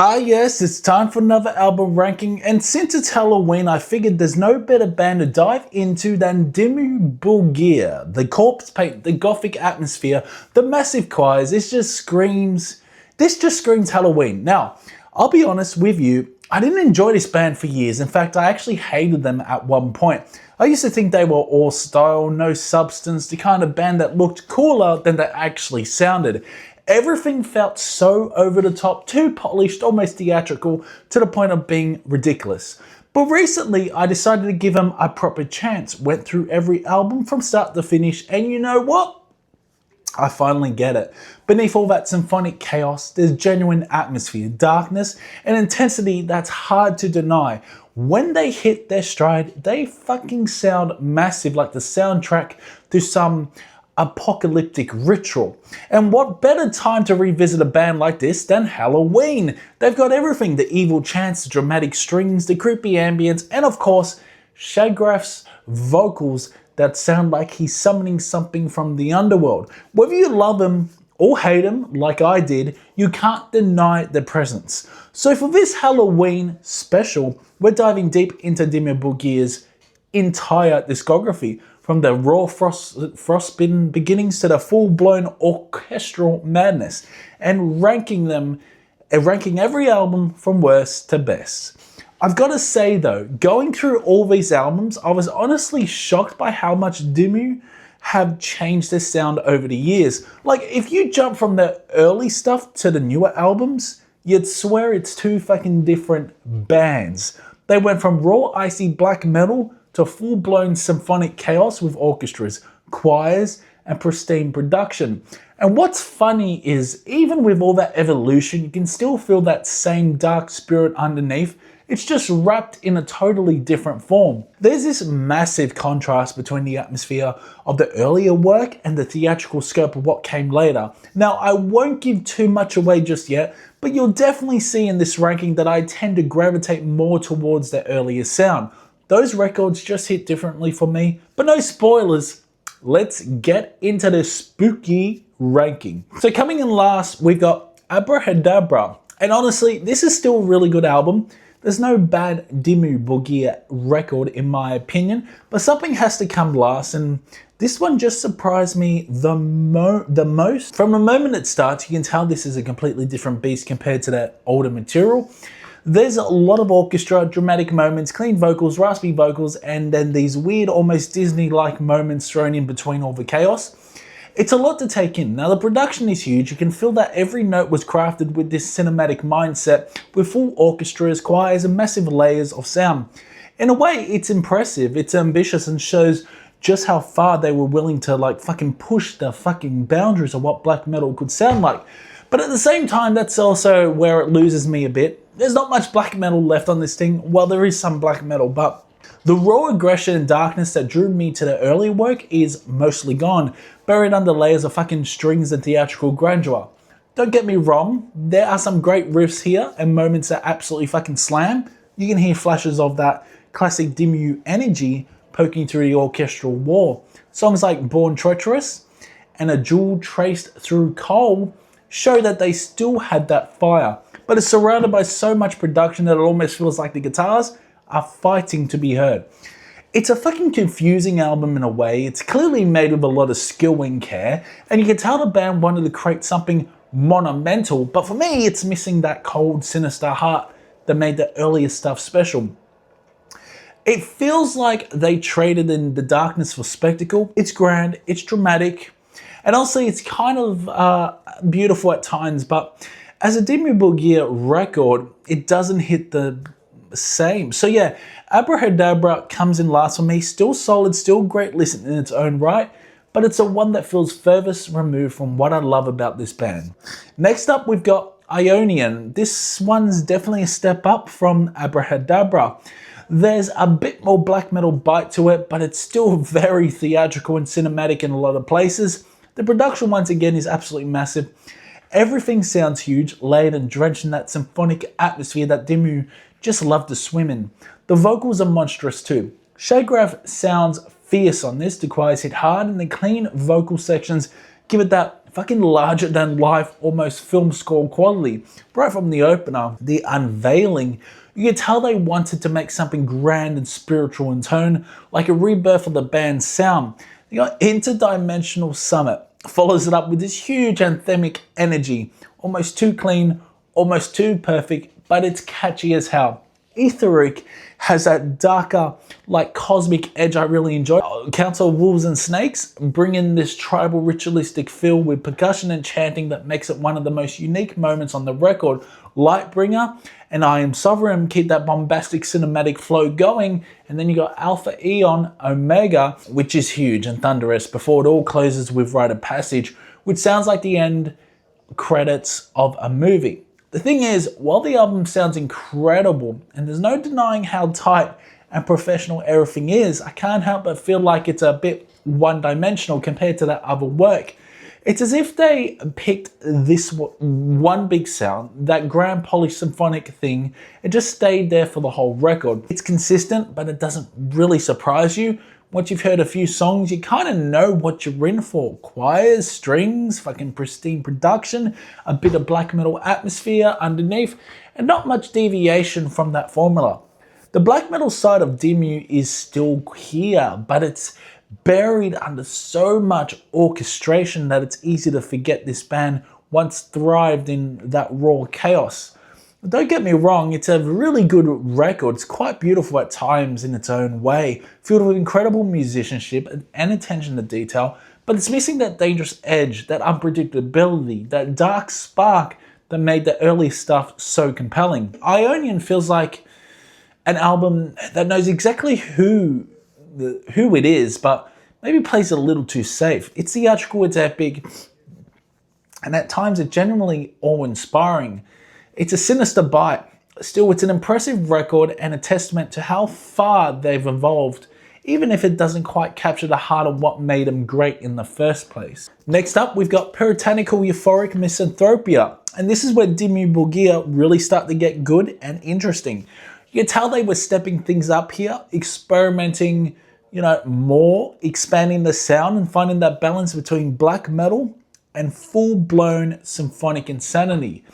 Ah yes, it's time for another album ranking, and since it's Halloween I figured there's no better band to dive into than Dimmu Borgir. The corpse paint, the gothic atmosphere, the massive choirs, this just screams Halloween. Now, I'll be honest with you, I didn't enjoy this band for years. In fact, I actually hated them at one point. I used to think they were all style, no substance, the kind of band that looked cooler than they actually sounded. Everything felt so over the top, too polished, almost theatrical, to the point of being ridiculous. But recently, I decided to give them a proper chance, went through every album from start to finish, and you know what? I finally get it. Beneath all that symphonic chaos, there's genuine atmosphere, darkness, and intensity that's hard to deny. When they hit their stride, they fucking sound massive, like the soundtrack to some apocalyptic ritual. And what better time to revisit a band like this than Halloween? They've got everything: the evil chants, the dramatic strings, the creepy ambience, and of course, Shagraf's vocals that sound like he's summoning something from the underworld. Whether you love him or hate him, like I did, you can't deny their presence. So for this Halloween special, we're diving deep into Dimmu Borgir's entire discography, from the raw frostbitten beginnings to the full-blown orchestral madness, and ranking every album from worst to best. I've got to say though, going through all these albums, I was honestly shocked by how much Dimmu have changed their sound over the years. Like, if you jump from the early stuff to the newer albums, you'd swear it's two fucking different bands. They went from raw icy black metal to full-blown symphonic chaos with orchestras, choirs, and pristine production. And what's funny is, even with all that evolution, you can still feel that same dark spirit underneath. It's just wrapped in a totally different form. There's this massive contrast between the atmosphere of the earlier work and the theatrical scope of what came later. Now, I won't give too much away just yet, but you'll definitely see in this ranking that I tend to gravitate more towards the earlier sound. Those records just hit differently for me, but no spoilers. Let's get into the spooky ranking. So coming in last, we've got Abrahadabra. And honestly, this is still a really good album. There's no bad Dimmu Borgir record in my opinion, but something has to come last, and this one just surprised me the most. From the moment it starts, you can tell this is a completely different beast compared to that older material. There's a lot of orchestra, dramatic moments, clean vocals, raspy vocals, and then these weird, almost Disney-like moments thrown in between all the chaos. It's a lot to take in. Now, the production is huge. You can feel that every note was crafted with this cinematic mindset, with full orchestras, choirs, and massive layers of sound. In a way, it's impressive, it's ambitious, and shows just how far they were willing to fucking push the fucking boundaries of what black metal could sound like. But at the same time, that's also where it loses me a bit. There's not much black metal left on this thing. Well, there is some black metal, but the raw aggression and darkness that drew me to the earlier work is mostly gone, buried under layers of fucking strings and theatrical grandeur. Don't get me wrong, there are some great riffs here and moments that absolutely fucking slam. You can hear flashes of that classic Dimmu energy poking through the orchestral wall. Songs like Born Treacherous and A Jewel Traced Through Coal show that they still had that fire, but it's surrounded by so much production that it almost feels like the guitars are fighting to be heard. It's a fucking confusing album in a way. It's clearly made with a lot of skill and care, and you can tell the band wanted to create something monumental, but for me it's missing that cold, sinister heart that made the earlier stuff special. It feels like they traded in the darkness for spectacle. It's grand, it's dramatic, and also it's kind of beautiful at times, but as a Dimmu Borgir record, it doesn't hit the same. So yeah, Abrahadabra comes in last for me. Still solid, still great listen in its own right, but it's a one that feels furthest removed from what I love about this band. Next up, we've got Eonian. This one's definitely a step up from Abrahadabra. There's a bit more black metal bite to it, but it's still very theatrical and cinematic in a lot of places. The production once again is absolutely massive. Everything sounds huge, layered and drenched in that symphonic atmosphere that Dimmu just loved to swim in. The vocals are monstrous too. Shagraf sounds fierce on this, the choirs hit hard, and the clean vocal sections give it that fucking larger than life, almost film score quality. Right from the opener, the unveiling, you can tell they wanted to make something grand and spiritual in tone, like a rebirth of the band's sound. You got Interdimensional Summit follows it up with this huge anthemic energy, almost too clean, almost too perfect, but it's catchy as hell. Euphoric has that darker, like cosmic edge I really enjoy. Council of Wolves and Snakes bring in this tribal ritualistic feel with percussion and chanting that makes it one of the most unique moments on the record. Lightbringer and I Am Sovereign keep that bombastic cinematic flow going, and then you got Alpha Eon Omega, which is huge and thunderous before it all closes with Rite of Passage, which sounds like the end credits of a movie. The thing is, while the album sounds incredible, and there's no denying how tight and professional everything is, I can't help but feel like it's a bit one-dimensional compared to that other work. It's as if they picked this one big sound, that grand polysymphonic thing, and just stayed there for the whole record. It's consistent, but it doesn't really surprise you. Once you've heard a few songs, you kind of know what you're in for. Choirs, strings, fucking pristine production, a bit of black metal atmosphere underneath, and not much deviation from that formula. The black metal side of Dimmu is still here, but it's buried under so much orchestration that it's easy to forget this band once thrived in that raw chaos. Don't get me wrong, it's a really good record. It's quite beautiful at times in its own way, filled with incredible musicianship and attention to detail, but it's missing that dangerous edge, that unpredictability, that dark spark that made the early stuff so compelling. Eonian feels like an album that knows exactly who it is, but maybe plays it a little too safe. It's theatrical, it's epic, and at times it's genuinely awe-inspiring. It's a sinister bite. Still, it's an impressive record and a testament to how far they've evolved, even if it doesn't quite capture the heart of what made them great in the first place. Next up, we've got Puritanical Euphoric Misanthropia, and this is where Dimmu Borgir really start to get good and interesting. You can tell they were stepping things up here, experimenting, more, expanding the sound and finding that balance between black metal and full-blown symphonic insanity.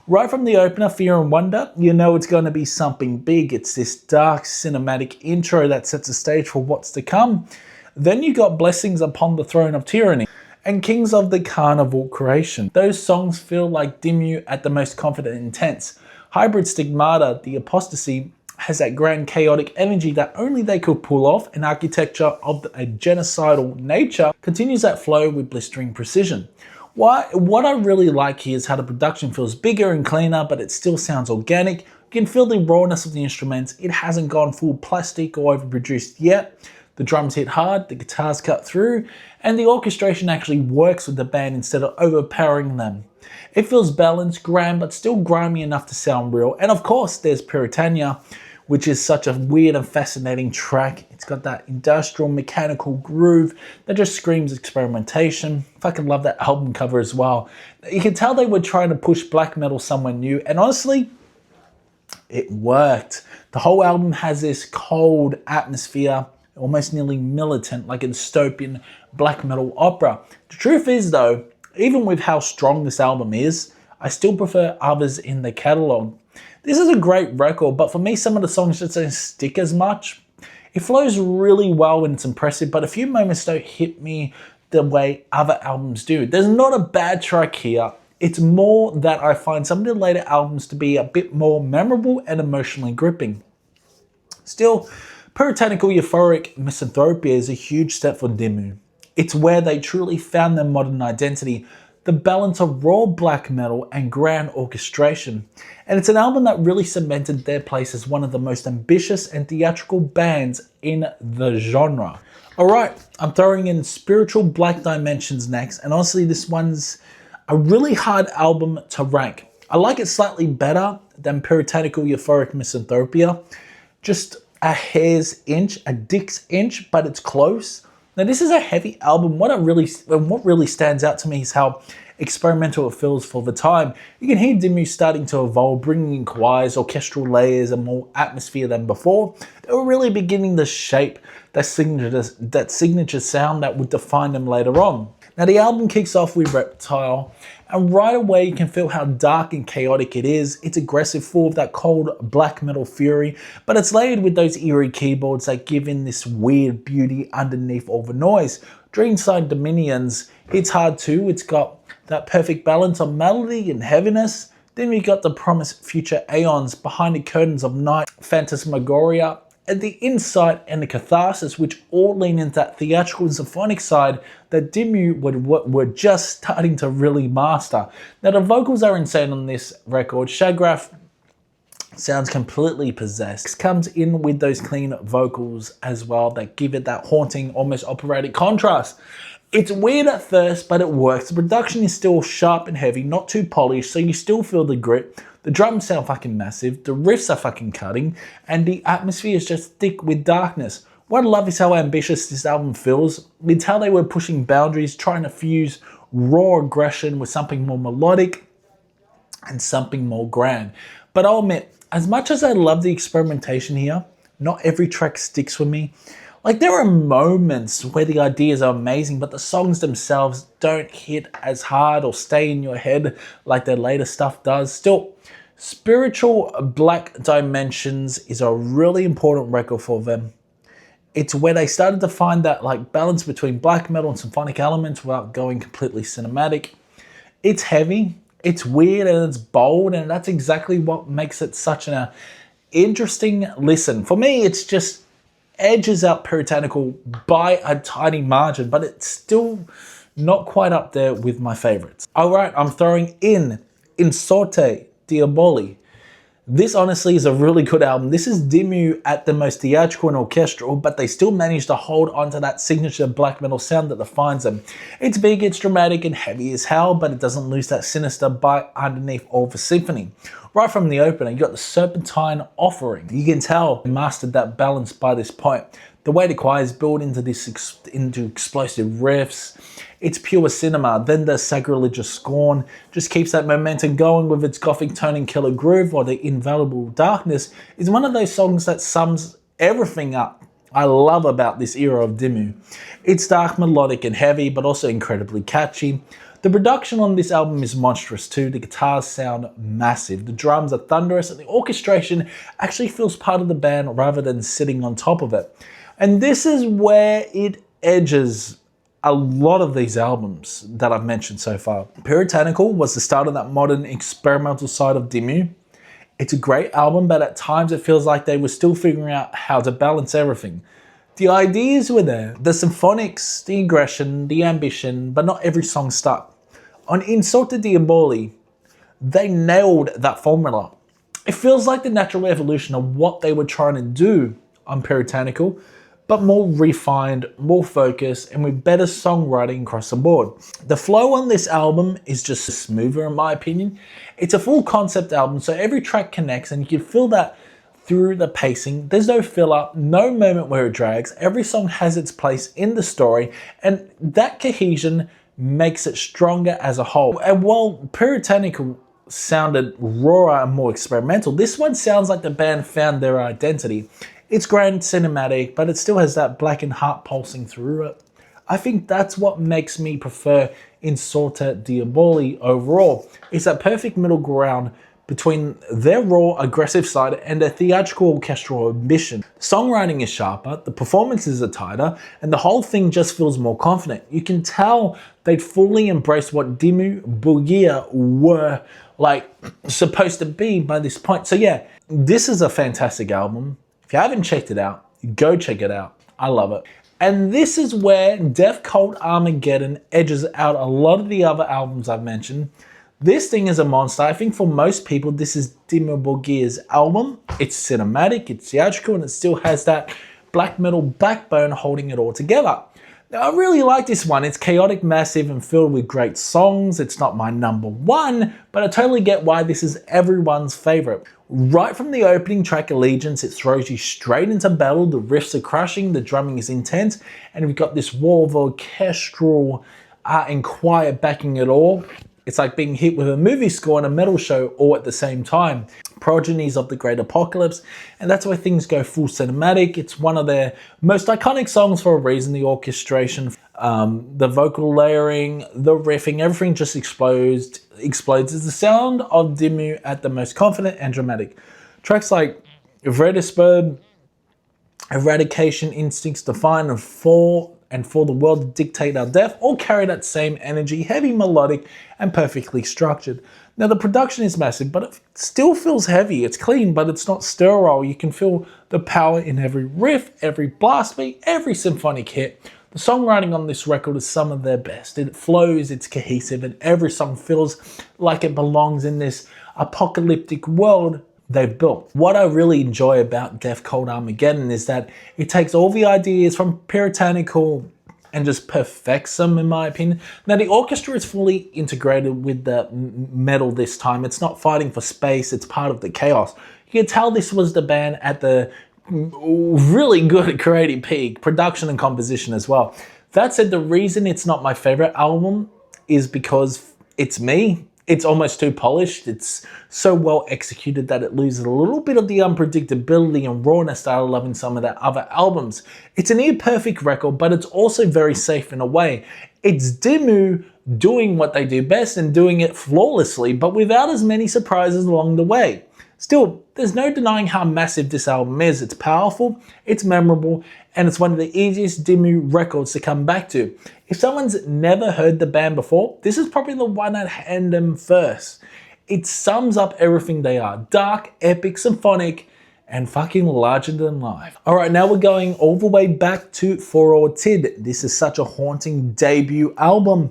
Right from the opener, Fear and Wonder, you know it's going to be something big. It's this dark cinematic intro that sets the stage for what's to come. Then you got Blessings Upon the Throne of Tyranny and Kings of the Carnival Creation. Those songs feel like Dimmu at the most confident and intense. Hybrid Stigmata, The Apostasy, has that grand chaotic energy that only they could pull off, and architecture of a genocidal nature continues that flow with blistering precision. What I really like here is how the production feels bigger and cleaner, but it still sounds organic. You can feel the rawness of the instruments. It hasn't gone full plastic or overproduced yet. The drums hit hard, the guitars cut through, and the orchestration actually works with the band instead of overpowering them. It feels balanced, grand, but still grimy enough to sound real. And of course, there's Puritania, which is such a weird and fascinating track. It's got that industrial mechanical groove that just screams experimentation. Fucking love that album cover as well. You can tell they were trying to push black metal somewhere new, and honestly, it worked. The whole album has this cold atmosphere, almost nearly militant, like a dystopian black metal opera. The truth is though, even with how strong this album is, I still prefer others in the catalogue. This is a great record, but for me, some of the songs just don't stick as much. It flows really well and it's impressive, but a few moments don't hit me the way other albums do. There's not a bad track here. It's more that I find some of the later albums to be a bit more memorable and emotionally gripping. Still, Puritanical Euphoric Misanthropia is a huge step for Dimmu. It's where they truly found their modern identity, the balance of raw black metal and grand orchestration. And it's an album that really cemented their place as one of the most ambitious and theatrical bands in the genre. Alright, I'm throwing in Spiritual Black Dimensions next, and honestly this one's a really hard album to rank. I like it slightly better than Puritanical Euphoric Misanthropia, just a hair's inch, a dick's inch, but it's close. Now this is a heavy album. What really stands out to me is how experimental it feels for the time. You can hear Dimmu starting to evolve, bringing in choirs, orchestral layers, and more atmosphere than before. They were really beginning to shape that signature sound that would define them later on. Now the album kicks off with Reptile, and right away you can feel how dark and chaotic it is. It's aggressive, full of that cold black metal fury, but it's layered with those eerie keyboards that give in this weird beauty underneath all the noise. Dreamside Dominions hits hard too. It's got that perfect balance of melody and heaviness. Then we got the promised future aeons behind the curtains of night, phantasmagoria, and the insight and the catharsis, which all lean into that theatrical and symphonic side that Dimmu were just starting to really master. Now the vocals are insane on this record. Shagraf sounds completely possessed. This comes in with those clean vocals as well that give it that haunting, almost operatic contrast. It's weird at first, but it works. The production is still sharp and heavy, not too polished, so you still feel the grit. The drums sound fucking massive, the riffs are fucking cutting, and the atmosphere is just thick with darkness. What I love is how ambitious this album feels. It's how they were pushing boundaries, trying to fuse raw aggression with something more melodic and something more grand. But I'll admit, as much as I love the experimentation here, not every track sticks with me. Like, there are moments where the ideas are amazing, but the songs themselves don't hit as hard or stay in your head like their later stuff does. Still, Spiritual Black Dimensions is a really important record for them. It's where they started to find that like balance between black metal and symphonic elements without going completely cinematic. It's heavy, it's weird, and it's bold, and that's exactly what makes it such an interesting listen. For me, it's just edges out Puritanical by a tiny margin, but it's still not quite up there with my favorites. All right, I'm throwing in Sorte Diaboli. This honestly is a really good album. This is Dimmu at the most theatrical and orchestral, but they still manage to hold onto that signature black metal sound that defines them. It's big, it's dramatic and heavy as hell, but it doesn't lose that sinister bite underneath all the symphony. Right from the opener, you got the Serpentine Offering. You can tell they mastered that balance by this point. The way the choirs build into into explosive riffs, it's pure cinema. Then the Sacrilegious Scorn just keeps that momentum going with its gothic tone and killer groove, while the Invaluable Darkness is one of those songs that sums everything up I love about this era of Dimmu. It's dark, melodic and heavy, but also incredibly catchy. The production on this album is monstrous too. The guitars sound massive, the drums are thunderous, and the orchestration actually feels part of the band rather than sitting on top of it. And this is where it edges a lot of these albums that I've mentioned so far. Puritanical was the start of that modern experimental side of Dimmu. It's a great album, but at times it feels like they were still figuring out how to balance everything. The ideas were there, the symphonics, the aggression, the ambition, but not every song stuck. On In Sorte Diaboli, they nailed that formula. It feels like the natural evolution of what they were trying to do on Puritanical, but more refined, more focused, and with better songwriting across the board. The flow on this album is just smoother in my opinion. It's a full concept album, so every track connects, and you can feel that through the pacing. There's no filler, no moment where it drags. Every song has its place in the story, and that cohesion makes it stronger as a whole. And while Puritanical sounded rawer and more experimental, this one sounds like the band found their identity. It's grand, cinematic, but it still has that blackened heart pulsing through it. I think that's what makes me prefer In Sorte Diaboli overall. It's that perfect middle ground between their raw, aggressive side and their theatrical orchestral ambition. Songwriting is sharper, the performances are tighter, and the whole thing just feels more confident. You can tell they'd fully embraced what Dimmu Borgir were like supposed to be by this point. So yeah, this is a fantastic album. If you haven't checked it out, go check it out. I love it. And this is where Death Cult Armageddon edges out a lot of the other albums I've mentioned. This thing is a monster. I think for most people, this is Dimmu Borgir's album. It's cinematic, it's theatrical, and it still has that black metal backbone holding it all together. Now, I really like this one. It's chaotic, massive, and filled with great songs. It's not my number one, but I totally get why this is everyone's favorite. Right from the opening track, Allegiance, it throws you straight into battle. The riffs are crushing, the drumming is intense, and we've got this wall of orchestral and quiet backing it all. It's like being hit with a movie score and a metal show all at the same time. progenies of the Great Apocalypse, and that's where things go full cinematic. It's one of their most iconic songs for a reason. The orchestration, the vocal layering, the riffing, everything just explodes. It's the sound of Dimmu at the most confident and dramatic. Tracks like Vredesburg, Eradication, Instincts, Define, and For the World to Dictate Our Death all carry that same energy, heavy, melodic, and perfectly structured. Now the production is massive, but it still feels heavy. It's clean, but it's not sterile. You can feel the power in every riff, every blast beat, every symphonic hit. The songwriting on this record is some of their best. It flows, it's cohesive, and every song feels like it belongs in this apocalyptic world they've built. What I really enjoy about Death Cult Armageddon is that it takes all the ideas from Puritanical and just perfects them, in my opinion. Now the orchestra is fully integrated with the metal this time. It's not fighting for space, it's part of the chaos. You can tell this was the band at the really good creative peak, production and composition as well. That said, the reason it's not my favorite album is because it's me. It's almost too polished. It's so well executed that it loses a little bit of the unpredictability and rawness that I love in some of their other albums. It's a near perfect record, but it's also very safe in a way. It's Dimmu doing what they do best and doing it flawlessly, but without as many surprises along the way. Still, there's no denying how massive this album is. It's powerful, it's memorable, and it's one of the easiest Dimmu records to come back to. If someone's never heard the band before, this is probably the one I'd hand them first. It sums up everything they are. Dark, epic, symphonic, and fucking larger than life. Alright, now we're going all the way back to For All Tid. This is such a haunting debut album,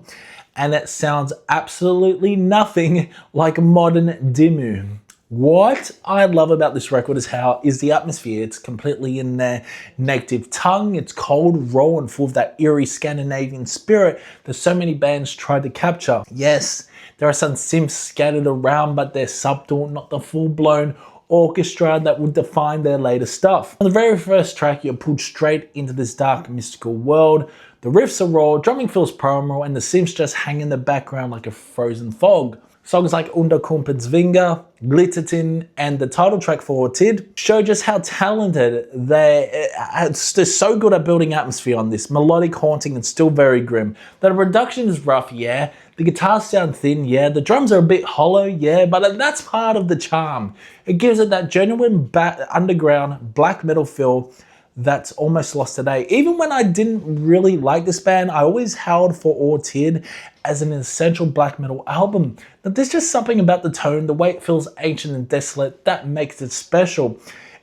and it sounds absolutely nothing like modern Dimmu. What I love about this record is the atmosphere. It's completely in their native tongue. It's cold, raw, and full of that eerie Scandinavian spirit that so many bands try to capture. Yes, there are some synths scattered around, but they're subtle, not the full-blown orchestra that would define their later stuff. On the very first track, you're pulled straight into this dark, mystical world. The riffs are raw, drumming feels primal, and the synths just hang in the background like a frozen fog. Songs like Underkumpensvinger, Glittertin, and the title track For All Tid show just how talented they're so good at building atmosphere on this. Melodic, haunting, and still very grim. The production is rough, yeah. The guitars sound thin, yeah. The drums are a bit hollow, yeah. But that's part of the charm. It gives it that genuine underground black metal feel that's almost lost today. Even when I didn't really like this band, I always held For All Tid as an essential black metal album. Now, there's just something about the tone, the way it feels ancient and desolate, that makes it special.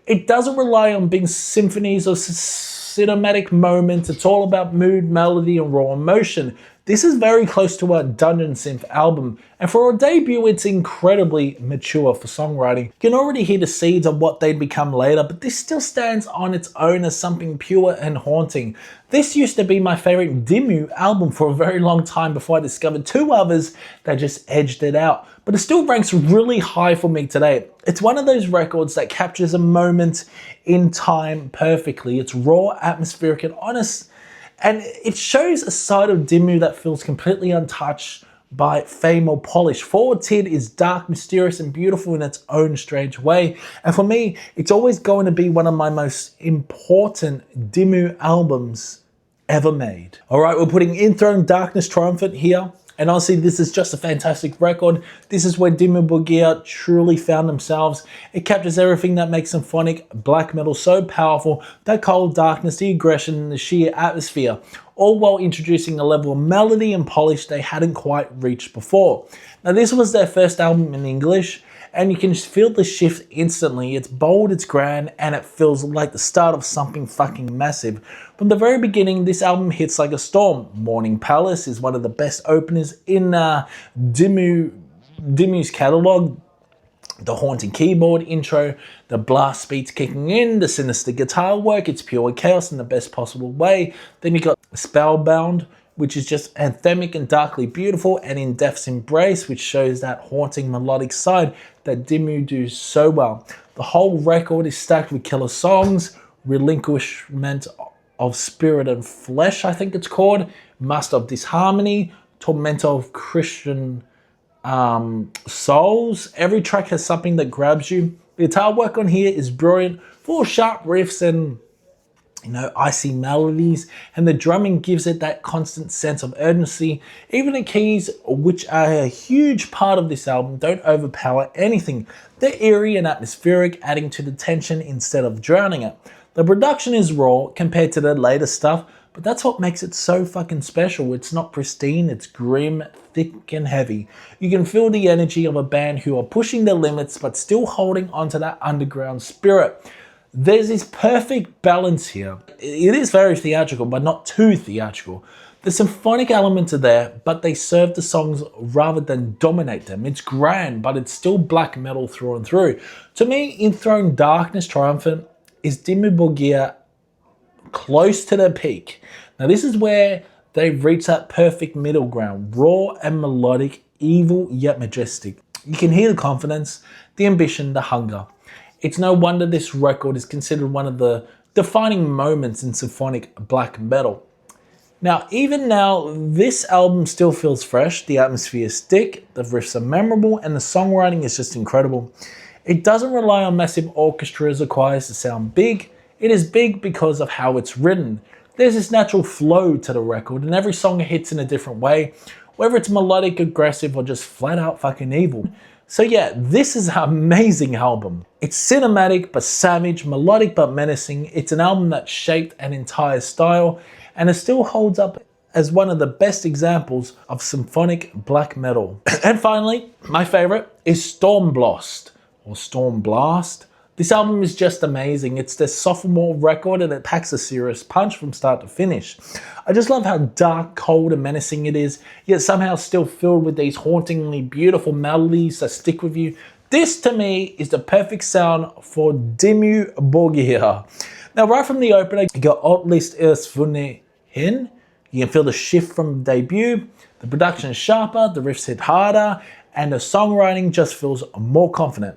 It doesn't rely on big symphonies or cinematic moments. It's all about mood, melody, and raw emotion. This is very close to a dungeon synth album, and for a debut, it's incredibly mature for songwriting. You can already hear the seeds of what they'd become later, but this still stands on its own as something pure and haunting. This used to be my favorite Dimmu album for a very long time before I discovered two others that just edged it out, but it still ranks really high for me today. It's one of those records that captures a moment in time perfectly. It's raw, atmospheric, and honest, and it shows a side of Dimmu that feels completely untouched by fame or polish. For All Tid is dark, mysterious, and beautiful in its own strange way. And for me, it's always going to be one of my most important Dimmu albums ever made. Alright, we're putting Enthrone, Darkness, Triumphant here. And honestly, this is just a fantastic record. This is where Dimmu Borgir truly found themselves. It captures everything that makes symphonic black metal so powerful, that cold darkness, the aggression, and the sheer atmosphere, all while introducing a level of melody and polish they hadn't quite reached before. Now, this was their first album in English, and you can just feel the shift instantly. It's bold, it's grand, and it feels like the start of something fucking massive. From the very beginning, this album hits like a storm. Morning Palace is one of the best openers in Dimmu's catalog. The haunting keyboard intro, the blast beats kicking in, the sinister guitar work, it's pure chaos in the best possible way. Then you got Spellbound, which is just anthemic and darkly beautiful, and In Death's Embrace, which shows that haunting melodic side that Dimmu do so well. The whole record is stacked with killer songs, Relinquishment of Spirit and Flesh, I think it's called, Master of Disharmony, Tormentor of Christian souls. Every track has something that grabs you. The guitar work on here is brilliant, full of sharp riffs and icy melodies, and the drumming gives it that constant sense of urgency. Even the keys, which are a huge part of this album, don't overpower anything. They're eerie and atmospheric, adding to the tension instead of drowning it. The production is raw compared to the later stuff, but that's what makes it so fucking special. It's not pristine, it's grim, thick and heavy. You can feel the energy of a band who are pushing their limits but still holding onto that underground spirit. There's this perfect balance here. It is very theatrical, but not too theatrical. The symphonic elements are there, but they serve the songs rather than dominate them. It's grand, but it's still black metal through and through. To me, Enthrone Darkness Triumphant is Dimmu Borgir close to their peak. Now this is where they've reached that perfect middle ground, raw and melodic, evil yet majestic. You can hear the confidence, the ambition, the hunger. It's no wonder this record is considered one of the defining moments in symphonic black metal. Now, even now, this album still feels fresh, the atmosphere is thick, the riffs are memorable, and the songwriting is just incredible. It doesn't rely on massive orchestras or choirs to sound big. It is big because of how it's written. There's this natural flow to the record, and every song hits in a different way, whether it's melodic, aggressive, or just flat out fucking evil. So yeah, this is an amazing album. It's cinematic but savage, melodic but menacing. It's an album that shaped an entire style, and it still holds up as one of the best examples of symphonic black metal. And finally, my favorite is Stormblåst, or Stormblast. This album is just amazing. It's their sophomore record and it packs a serious punch from start to finish. I just love how dark, cold and menacing it is, yet somehow still filled with these hauntingly beautiful melodies that stick with you. This to me is the perfect sound for Dimmu Borgir. Now right from the opener, you got All Tid. You can feel the shift from the debut. The production is sharper, the riffs hit harder, and the songwriting just feels more confident.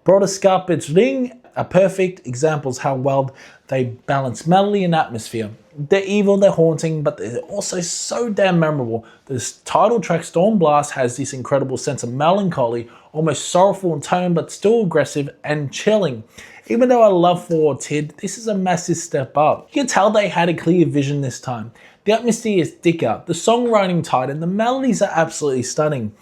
Puritanical are perfect examples how well they balance melody and atmosphere. They're evil, they're haunting, but they're also so damn memorable. This title track Stormblast has this incredible sense of melancholy, almost sorrowful in tone, but still aggressive and chilling. Even though I love All Tid, this is a massive step up. You can tell they had a clear vision this time. The atmosphere is thicker, the songwriting tight, and the melodies are absolutely stunning.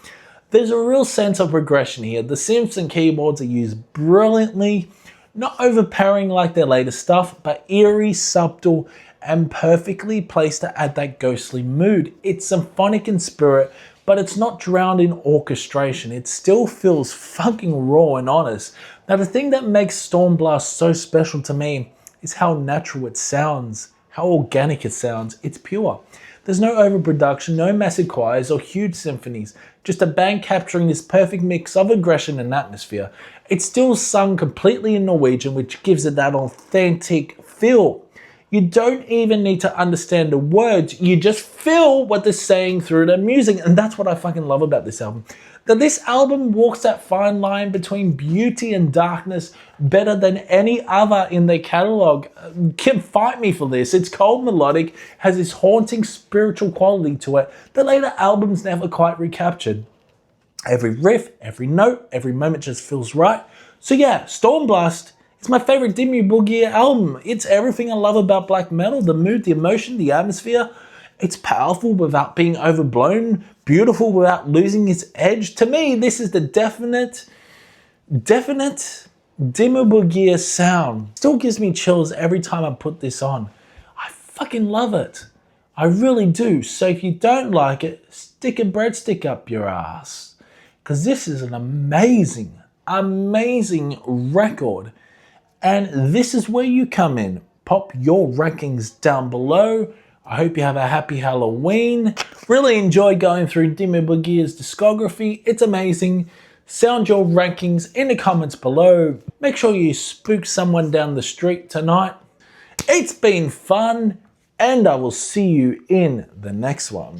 There's a real sense of progression here. The synths and keyboards are used brilliantly, not overpowering like their latest stuff, but eerie, subtle, and perfectly placed to add that ghostly mood. It's symphonic in spirit, but it's not drowned in orchestration. It still feels fucking raw and honest. Now the thing that makes Stormblast so special to me is how natural it sounds, how organic it sounds. It's pure. There's no overproduction, no massive choirs or huge symphonies, just a band capturing this perfect mix of aggression and atmosphere. It's still sung completely in Norwegian, which gives it that authentic feel. You don't even need to understand the words, you just feel what they're saying through their music, and that's what I fucking love about this album. That this album walks that fine line between beauty and darkness better than any other in their catalogue. Can fight me for this. It's cold melodic, has this haunting spiritual quality to it that later albums never quite recaptured. Every riff, every note, every moment just feels right. So yeah, Stormblast is my favorite Dimmu Borgir album. It's everything I love about black metal, the mood, the emotion, the atmosphere. It's powerful without being overblown, beautiful without losing its edge. To me, this is the definite Dimmu Borgir sound. Still gives me chills every time I put this on. I fucking love it. I really do. So if you don't like it, stick a breadstick up your ass. Because this is an amazing, amazing record. And this is where you come in. Pop your rankings down below. I hope you have a happy Halloween. Really enjoy going through Dimmu Borgir's discography. It's amazing. Sound your rankings in the comments below. Make sure you spook someone down the street tonight. It's been fun, and I will see you in the next one.